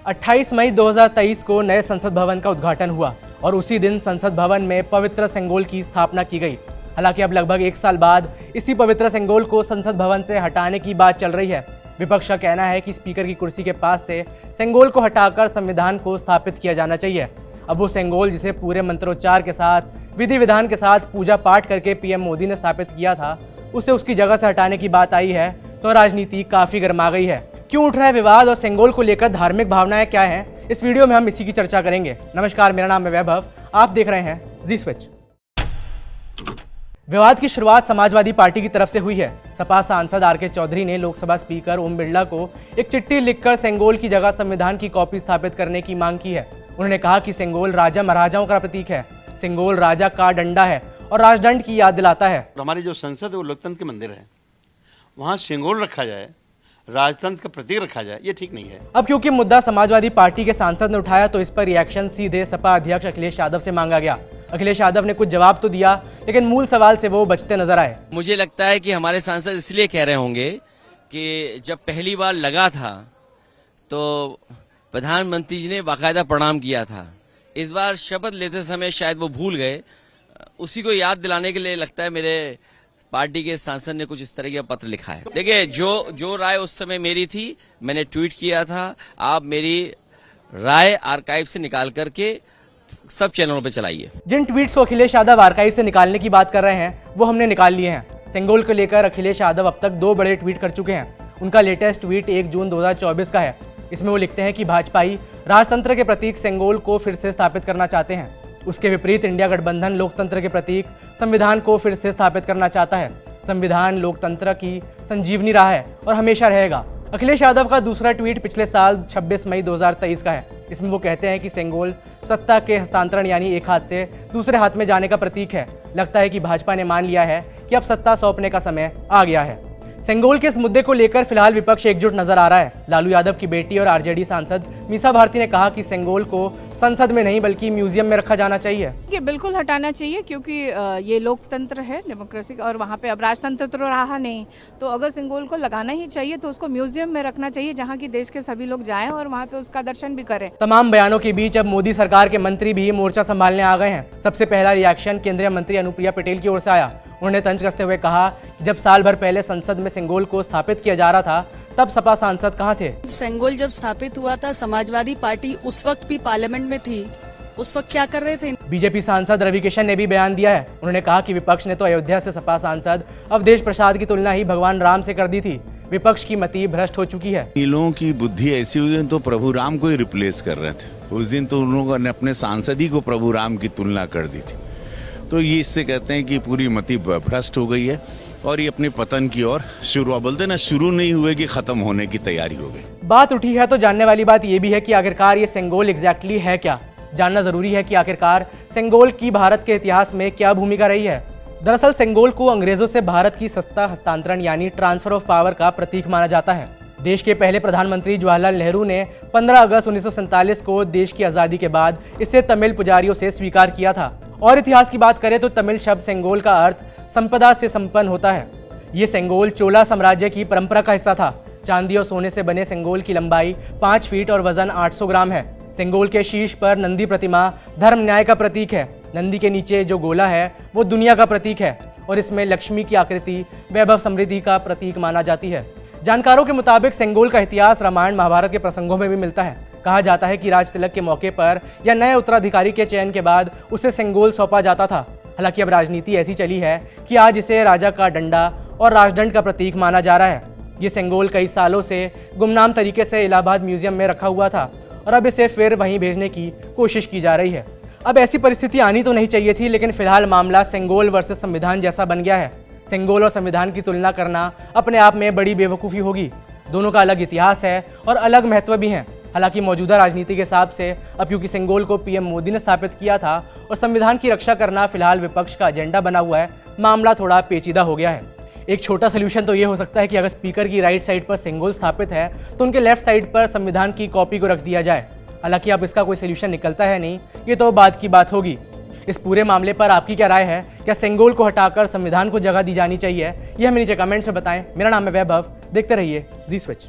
28 मई 2023 को नए संसद भवन का उद्घाटन हुआ और उसी दिन संसद भवन में पवित्र सेंगोल की स्थापना की गई। हालांकि अब लगभग 1 साल बाद इसी पवित्र सेंगोल को संसद भवन से हटाने की बात चल रही है। विपक्ष का कहना है कि स्पीकर की कुर्सी के पास से सेंगोल को हटाकर संविधान को स्थापित किया जाना चाहिए। अब वो सेंगोल जिसे पूरे मंत्रोच्चार के साथ विधि विधान के साथ पूजा पाठ करके पीएम मोदी ने स्थापित किया था, उसे उसकी जगह से हटाने की बात आई है तो राजनीति काफी गर्मा गई है। क्यों उठ रहा है विवाद और सेंगोल को लेकर धार्मिक भावनाएं क्या हैं, इस वीडियो में हम इसी की चर्चा करेंगे। नमस्कार, मेरा नाम है वैभव, आप देख रहे हैं जी स्विच। विवाद की शुरुआत समाजवादी पार्टी की तरफ से हुई है। सपा सांसद आर के चौधरी ने लोकसभा स्पीकर ओम बिरला को एक चिट्ठी लिखकर सेंगोल की जगह संविधान की कॉपी स्थापित करने की मांग की है। उन्होंने कहा कि सेंगोल राजा महाराजाओं का प्रतीक है, सेंगोल राजा का डंडा है और राजदंड की याद दिलाता है। हमारी जो संसद है वो लोकतंत्र के मंदिर है, वहाँ सेंगोल रखा जाए, राजतंत्र का प्रतीक रखा जाए, ये ठीक नहीं है। अब क्योंकि मुद्दा समाजवादी पार्टी के सांसद ने उठाया तो इस पर रिएक्शन सीधे सपा अध्यक्ष अखिलेश यादव से मांगा गया। अखिलेश यादव ने कुछ जवाब तो दिया, लेकिन मूल सवाल से वो बचते नजर आए। मुझे लगता है कि हमारे सांसद इसलिए कह रहे होंगे कि जब पहली बार लगा था तो प्रधानमंत्री जी ने बाकायदा प्रणाम किया था। इस बार शपथ लेते समय शायद वो भूल गए, उसी को याद दिलाने के लिए लगता है मेरे पार्टी के सांसद ने कुछ इस तरह का पत्र लिखा है। देखिए, जो राय उस समय मेरी थी, मैंने ट्वीट किया था। आप मेरी राय आर्काइव से निकाल करके सब चैनलों पे चलाइए। जिन ट्वीट्स को अखिलेश यादव आर्काइव से निकालने की बात कर रहे हैं वो हमने निकाल लिए हैं। सेंगोल को लेकर अखिलेश यादव अब तक 2 बड़े ट्वीट कर चुके हैं। उनका लेटेस्ट ट्वीट 1 जून 2024 का है। इसमें वो लिखते हैं कि भाजपाई राजतंत्र के प्रतीक सेंगोल को फिर से स्थापित करना चाहते हैं। उसके विपरीत इंडिया गठबंधन लोकतंत्र के प्रतीक संविधान को फिर से स्थापित करना चाहता है। संविधान लोकतंत्र की संजीवनी रहा है और हमेशा रहेगा। अखिलेश यादव का दूसरा ट्वीट पिछले साल 26 मई 2023 का है। इसमें वो कहते हैं कि सेंगोल सत्ता के हस्तांतरण यानी एक हाथ से दूसरे हाथ में जाने का प्रतीक है। लगता है कि भाजपा ने मान लिया है कि अब सत्ता सौंपने का समय आ गया है। सेंगोल के इस मुद्दे को लेकर फिलहाल विपक्ष एकजुट नजर आ रहा है। लालू यादव की बेटी और आरजेडी सांसद मीसा भारती ने कहा कि सेंगोल को संसद में नहीं बल्कि म्यूजियम में रखा जाना चाहिए। ये बिल्कुल हटाना चाहिए क्योंकि ये लोकतंत्र है, डेमोक्रेसी, और वहाँ पे अब राजतंत्र तो रहा नहीं। तो अगर सेंगोल को लगाना ही चाहिए तो उसको म्यूजियम में रखना चाहिए, जहाँ की देश के सभी लोग जाएं और वहाँ पे उसका दर्शन भी करें। तमाम बयानों के बीच अब मोदी सरकार के मंत्री भी मोर्चा संभालने आ गए हैं। सबसे पहला रिएक्शन केंद्रीय मंत्री अनुप्रिया पटेल की ओर से आया। उन्होंने तंज कसते हुए कहा कि जब साल भर पहले संसद में सेंगोल को स्थापित किया जा रहा था तब सपा सांसद कहां थे। सेंगोल जब स्थापित हुआ था, समाजवादी पार्टी उस वक्त भी पार्लियामेंट में थी, उस वक्त क्या कर रहे थे। बीजेपी सांसद रवि किशन ने भी बयान दिया है। उन्होंने कहा कि विपक्ष ने तो अयोध्या से सपा सांसद अवधेश प्रसाद की तुलना ही भगवान राम से कर दी थी। विपक्ष की मति भ्रष्ट हो चुकी है। इन लोगों की बुद्धि ऐसी हुई है तो प्रभु राम को ही रिप्लेस कर रहे थे। उस दिन तो उन लोगों ने अपने सांसद ही को प्रभु राम की तुलना कर दी थी। तो ये इससे कहते हैं कि पूरी मति भ्रष्ट हो गई है और ये अपने पतन की ओर बोलते ना, शुरू नहीं हुए कि खत्म होने की तैयारी हो गई। बात उठी है तो जानने वाली बात ये भी है कि आखिरकार ये सेंगोल एग्जैक्टली है क्या। जानना जरूरी है कि आखिरकार सेंगोल की भारत के इतिहास में क्या भूमिका रही है। दरअसल सेंगोल को अंग्रेजों से भारत की सत्ता हस्तांतरण यानी ट्रांसफर ऑफ पावर का प्रतीक माना जाता है। देश के पहले प्रधानमंत्री जवाहरलाल नेहरू ने 15 अगस्त 1947 को देश की आजादी के बाद इसे तमिल पुजारियों से स्वीकार किया था। और इतिहास की बात करें तो तमिल शब्द सेंगोल का अर्थ संपदा से संपन्न होता है। ये सेंगोल चोला साम्राज्य की परंपरा का हिस्सा था। चांदी और सोने से बने सेंगोल की लंबाई 5 फीट और वजन 800 ग्राम है। सेंगोल के शीर्ष पर नंदी प्रतिमा धर्म न्याय का प्रतीक है। नंदी के नीचे जो गोला है वो दुनिया का प्रतीक है और इसमें लक्ष्मी की आकृति वैभव समृद्धि का प्रतीक माना जाती है। जानकारों के मुताबिक सेंगोल का इतिहास रामायण महाभारत के प्रसंगों में भी मिलता है। कहा जाता है कि राज तिलक के मौके पर या नए उत्तराधिकारी के चयन के बाद उसे सेंगोल सौंपा जाता था। हालांकि अब राजनीति ऐसी चली है कि आज इसे राजा का डंडा और राजदंड का प्रतीक माना जा रहा है। ये सेंगोल कई सालों से गुमनाम तरीके से इलाहाबाद म्यूजियम में रखा हुआ था और अब इसे फिर वहीं भेजने की कोशिश की जा रही है। अब ऐसी परिस्थिति आनी तो नहीं चाहिए थी, लेकिन फिलहाल मामला सेंगोल वर्सेस संविधान जैसा बन गया है। सेंगोल और संविधान की तुलना करना अपने आप में बड़ी बेवकूफ़ी होगी। दोनों का अलग इतिहास है और अलग महत्व भी हैं। हालांकि मौजूदा राजनीति के हिसाब से अब क्योंकि सेंगोल को पीएम मोदी ने स्थापित किया था और संविधान की रक्षा करना फिलहाल विपक्ष का एजेंडा बना हुआ है, मामला थोड़ा पेचीदा हो गया है। एक छोटा सोल्यूशन तो ये हो सकता है कि अगर स्पीकर की राइट साइड पर सेंगोल स्थापित है तो उनके लेफ्ट साइड पर संविधान की कॉपी को रख दिया जाए। हालांकि अब इसका कोई सोल्यूशन निकलता है नहीं, ये तो बाद की बात होगी। इस पूरे मामले पर आपकी क्या राय है? क्या सेंगोल को हटाकर संविधान को जगह दी जानी चाहिए? यह हमें नीचे कमेंट्स में बताएं। मेरा नाम है वैभव, देखते रहिए जी स्विच।